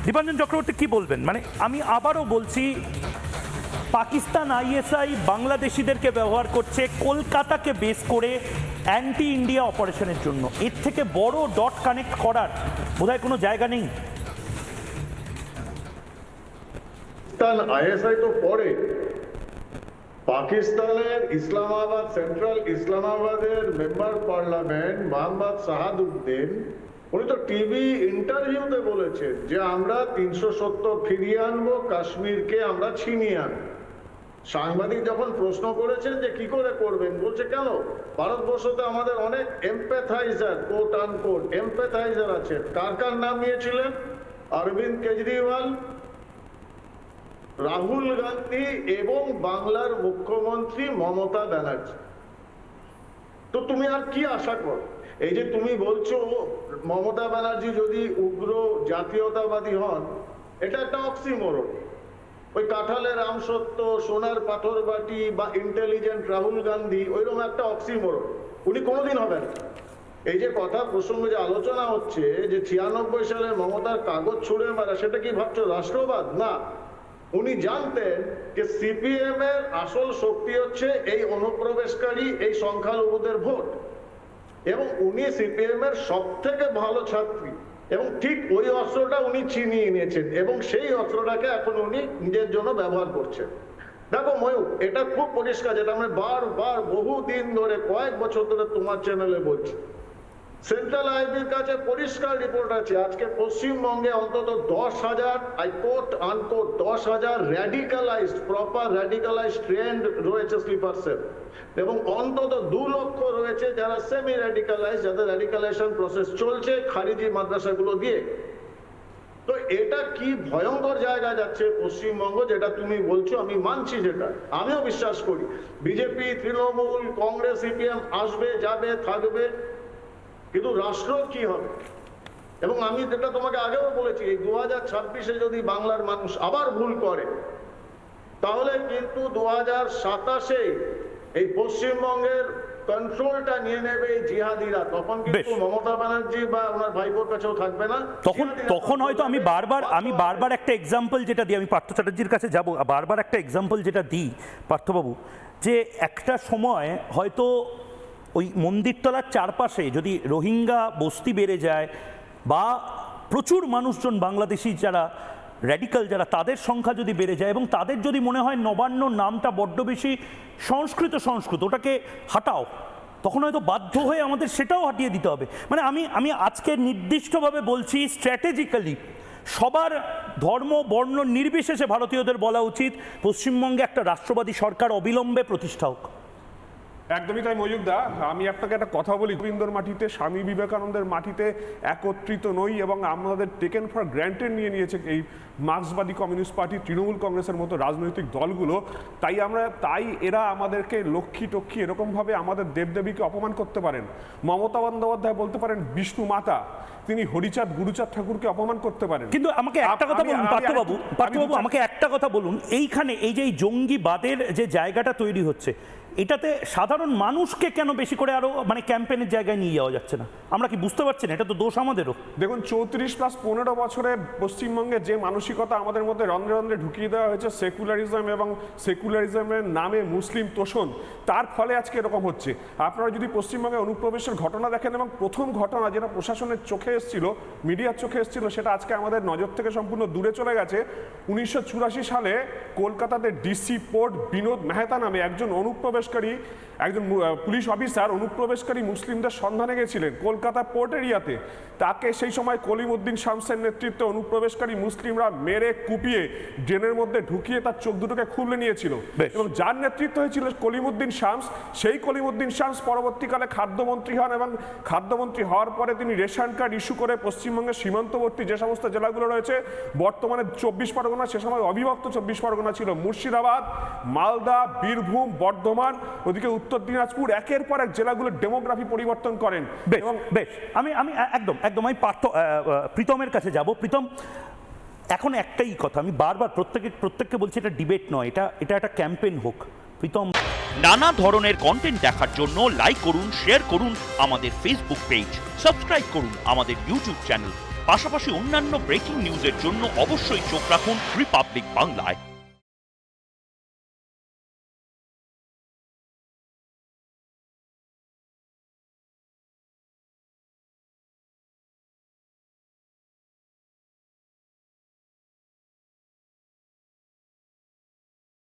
দীপাঞ্জন চক্রবর্তী কি বলবেন? মানে আমি আবারও বলছি, পাকিস্তান আইএসআই বাংলাদেশিদেরকে ব্যবহার করছে কলকাতাকে বেস করে অ্যান্টি ইন্ডিয়া অপারেশনের জন্য। এর থেকে বড় ডট কানেক্ট করার বোধহয় কোনো জায়গা নেই। আইএসআই তো পরে পাকিস্তানের ইসলামাবাদ, সেন্ট্রাল ইসলামাবাদের মেম্বার পার্লামেন্ট মোহাম্মদ শাহাদুদ্দিন, উনি তো টিভি ইন্টারভিউতে বলেছেন যে আমরা 370 ফিরিয়ে আনবো, কাশ্মীরকে আমরা ছিনিয়ে আনবো। সাংবাদিক যখন প্রশ্ন করেছেন যে কি করে করবেন, বলছে কেন, ভারতবর্ষতে আমাদের অনেক এমপ্যাথাইজার, কোট আনকোট এমপ্যাথাইজার আছে। কার কার নাম নিয়েছিলেন? অরবিন্দ কেজরিওয়াল, রাহুল গান্ধী এবং বাংলার মুখ্যমন্ত্রী মমতা ব্যানার্জি। তো তুমি আর কি আশা করো? এই যে তুমি বলছো মমতা ব্যানার্জি যদি উগ্র জাতীয়তাবাদী হন, এটা একটা অক্সিমোরন। ওই কাঁঠালের আমসত্ব, সোনার পাথর বাটি বা ইন্টেলিজেন্ট রাহুল গান্ধী, ওইরকম একটা অক্সিমোরন উনি কোনোদিন হবেন। এই যে কথা প্রসঙ্গে যে আলোচনা হচ্ছে যে 96 সালে মমতার কাগজ ছুঁড়ে মারা, সেটা কি ভাবছো রাষ্ট্রবাদ? না, উনি জানতেন যে সিপিএম এর আসল শক্তি হচ্ছে এই অনুপ্রবেশকারী, এই সংখ্যালঘুদের ভোট, এবং উনি সিপিএম এর সব থেকে ভালো ছাত্রী, এবং ঠিক ওই অস্ত্রটা উনি ছিনিয়ে নিয়েছেন এবং সেই অস্ত্রটাকে এখন উনি নিজের জন্য ব্যবহার করছেন। দেখো ময়ূর, এটা খুব পরিষ্কার, যেটা আমরা বারবার বহুদিন ধরে, কয়েক বছর ধরে তোমার চ্যানেলে বলছি। সেন্ট্রাল আইবির কাছে পরিষ্কার রিপোর্ট আছে, আজকে পশ্চিমবঙ্গে অন্তত 10,000, I quote unquote 10,000 radicalized, proper radicalized trained রয়েছে স্লিপার সেল, এবং অন্তত 2 লক্ষ রয়েছে যারা সেমি র্যাডিকালাইজ, যাদের র্যাডিকালাইজেশন প্রসেস চলছে খারিজি মাদ্রাসাগুলো দিয়ে। তো এটা কি ভয়ঙ্কর জায়গা যাচ্ছে পশ্চিমবঙ্গ, যেটা তুমি বলছো আমি মানছি, যেটা আমিও বিশ্বাস করি। বিজেপি, তৃণমূল, কংগ্রেস, সিপিএম আসবে, যাবে, থাকবে, কিন্তু রাষ্ট্র কি হবে? এবং আমি যেটা তোমাকে আগেও বলেছি, এই 2026-এ যদি বাংলার মানুষ আবার ভুল করে, তাহলে কিন্তু 2027-এ এই পশ্চিমবঙ্গের কন্ট্রোলটা নিয়ে নেবে এই জিহাদিরা। তখন কিন্তু মমতা ব্যানার্জি বা ওনার ভাইপোর কাছেও থাকবে না। তখন হয়তো আমি বারবার একটা এক্সাম্পল যেটা দিই, আমি পার্থ চ্যাটার্জির কাছে যাব, বারবার একটা এক্সাম্পল যেটা দিই পার্থবাবু, যে একটা সময় হয়তো ওই মন্দিরতলার চারপাশে যদি রোহিঙ্গা বস্তি বেড়ে যায় বা প্রচুর মানুষজন বাংলাদেশি যারা র্যাডিক্যাল, যারা তাদের সংখ্যা যদি বেড়ে যায় এবং তাদের যদি মনে হয় নবান্ন নামটা বড্ড বেশি সংস্কৃত, ওটাকে হাটাও, তখন হয়তো বাধ্য হয়ে আমাদের সেটাও হাটিয়ে দিতে হবে। মানে আমি আজকে নির্দিষ্টভাবে বলছি, স্ট্র্যাটেজিক্যালি সবার ধর্ম বর্ণ নির্বিশেষে ভারতীয়দের বলা উচিত পশ্চিমবঙ্গে একটা রাষ্ট্রবাদী সরকার অবিলম্বে প্রতিষ্ঠা হোক। একদমই তাই ময়ূকদা। আমি আপনাকে একটা কথা বলি, রবীন্দ্র মাটিতে, স্বামী বিবেকানন্দের মাটিতে একত্রিত নই এবং আমাদের টেকেন ফর গ্র্যান্টেড নিয়ে নিয়েছে এই মার্ক্সবাদী কমিউনিস্ট পার্টি, তৃণমূল কংগ্রেসের মতো রাজনৈতিক দলগুলো। তাই এরা আমাদেরকে লক্ষ্মী টক্ষ্মী এরকমভাবে আমাদের দেবদেবীকে অপমান করতে পারেন। মমতা বন্দ্যোপাধ্যায় বলতে পারেন বিষ্ণু মাতা, তিনি হরিচাঁদ গুরুচাঁদ ঠাকুরকে অপমান করতে পারেন। কিন্তু আমাকে একটা কথা বলুন পার্থবাবু, আমাকে একটা কথা বলুন, এইখানে এই যে জঙ্গিবাদের যে জায়গাটা তৈরি হচ্ছে, এটাতে সাধারণ মানুষকে কেন বেশি করে আরো মানে ক্যাম্পেইনের জায়গায় নিয়ে যাওয়া যাচ্ছে না? আমরা কি বুঝতে পারছি না? এটা তো দোষ আমাদেরও। দেখুন, 34+15 বছরে পশ্চিমবঙ্গে যে মানসিকতা আমাদের মধ্যে রন্ধ্রে রন্ধ্রে ঢুকিয়ে দেওয়া হয়েছে, সেকুলারিজম এবং সেকুলারিজমের নামে মুসলিম তোষণ, তার ফলে আজকে এরকম হচ্ছে। আপনারা যদি পশ্চিমবঙ্গে অনুপ্রবেশের ঘটনা দেখেন, এবং প্রথম ঘটনা যেটা প্রশাসনের চোখে এসেছিল, মিডিয়ার চোখে এসেছিল, সেটা আজকে আমাদের নজর থেকে সম্পূর্ণ দূরে চলে গেছে। 1984 সালে কলকাতাতে ডিসি পোর্ট বিনোদ মেহতা নামে একজন একজন পুলিশ অফিসার অনুপ্রবেশকারী মুসলিমদের সন্ধানে গেছিলেন কলকাতা পোর্ট এরিয়াতে। তাকে সেই সময় কলিমউদ্দিন শামসের নেতৃত্বে অনুপ্রবেশকারী মুসলিমরা মেরে কুপিয়ে ড্রেনের মধ্যে ঢুকিয়ে তার চোখ দুটোকে খুলে নিয়েছিল, এবং যার নেতৃত্ব হয়েছিল কলিমউদ্দিন শামস। সেই কলিমউদ্দিন শামস পরবর্তীকালে খাদ্যমন্ত্রী হন, এবং খাদ্যমন্ত্রী হওয়ার পরে তিনি রেশন কার্ড ইস্যু করে পশ্চিমবঙ্গের সীমান্তবর্তী যে সমস্ত জেলাগুলো রয়েছে, বর্তমানে 24 পরগনা, সে সময় অবিভক্ত 24 পরগনা ছিল, মুর্শিদাবাদ, মালদা, বীরভূম, বর্ধমান, ওদিকে উত্তর দিনাজপুর, একের পর এক জেলাগুলোর ডেমোগ্রাফি পরিবর্তন করেন। এবং বেশ, আমি একদম আমি প্রীতমের কাছে যাব। প্রীতম, এখন একটাই কথা আমি বারবার প্রত্যেককে বলছি, এটা ডিবেট নয়, এটা একটা ক্যাম্পেইন হোক। প্রীতম, নানা ধরনের কন্টেন্ট দেখার জন্য লাইক করুন, শেয়ার করুন আমাদের ফেসবুক পেজ, সাবস্ক্রাইব করুন আমাদের ইউটিউব চ্যানেল, পাশাপাশি অন্যান্য ব্রেকিং নিউজের জন্য অবশ্যই চোখ রাখুন রিপাবলিক বাংলায়।